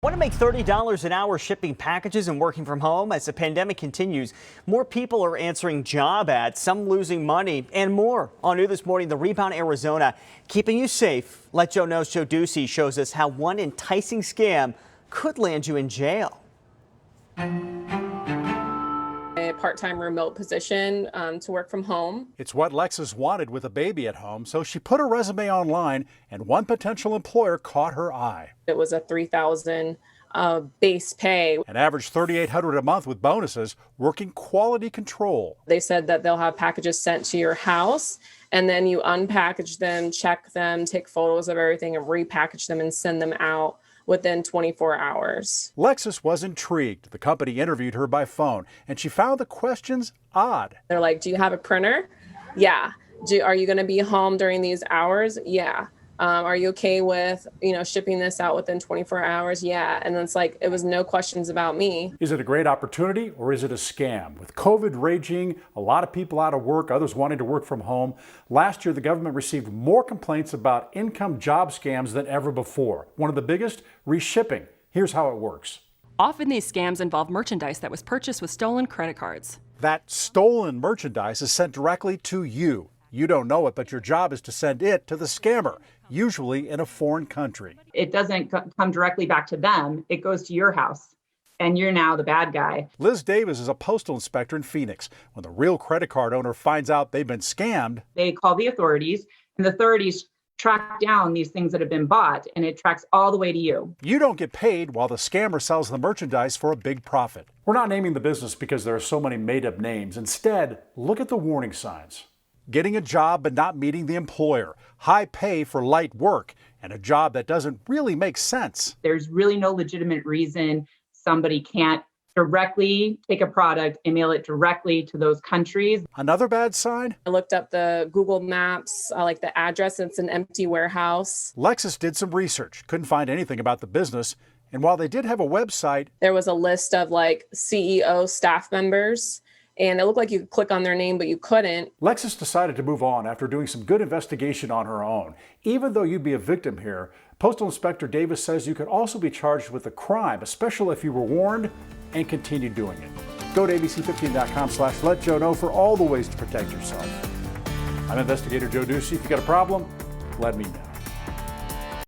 Want to make $30 an hour shipping packages and working from home? As the pandemic continues, more people are answering job ads, some losing money, and more. On New This Morning, the Rebound Arizona, keeping you safe. Let Joe Know's Joe Ducey shows us how one enticing scam could land you in jail. A part-time remote position to work from home. It's what Lexus wanted with a baby at home, so she put her resume online, and one potential employer caught her eye. It was a $3,000 base pay. An average $3,800 a month with bonuses, working quality control. They said that they'll have packages sent to your house, and then you unpackage them, check them, take photos of everything, and repackage them and send them out within 24 hours. Lexus was intrigued. The company interviewed her by phone, and she found the questions odd. They're like, do you have a printer? Yeah. Are you going to be home during these hours? Yeah. Are you okay with, shipping this out within 24 hours? Yeah. And then it's like, it was no questions about me. Is it a great opportunity or is it a scam? With COVID raging, a lot of people out of work, others wanting to work from home. Last year, the government received more complaints about income job scams than ever before. One of the biggest, reshipping. Here's how it works. Often these scams involve merchandise that was purchased with stolen credit cards. That stolen merchandise is sent directly to you. You don't know it, but your job is to send it to the scammer, usually in a foreign country. It doesn't come directly back to them. It goes to your house, and you're now the bad guy. Liz Davis is a postal inspector in Phoenix. When the real credit card owner finds out they've been scammed, they call the authorities, and the authorities track down these things that have been bought, and it tracks all the way to you. You don't get paid while the scammer sells the merchandise for a big profit. We're not naming the business because there are so many made-up names. Instead, look at the warning signs. Getting a job but not meeting the employer, high pay for light work, and a job that doesn't really make sense. There's really no legitimate reason somebody can't directly take a product and mail it directly to those countries. Another bad sign? I looked up the Google Maps, like the address. It's an empty warehouse. Lexus did some research, couldn't find anything about the business. And while they did have a website, there was a list of CEO staff members. And it looked like you could click on their name, but you couldn't. Lexus decided to move on after doing some good investigation on her own. Even though you'd be a victim here, Postal Inspector Davis says you could also be charged with a crime, especially if you were warned and continued doing it. Go to abc15.com/letjoeknow for all the ways to protect yourself. I'm Investigator Joe Ducey. If you got a problem, let me know.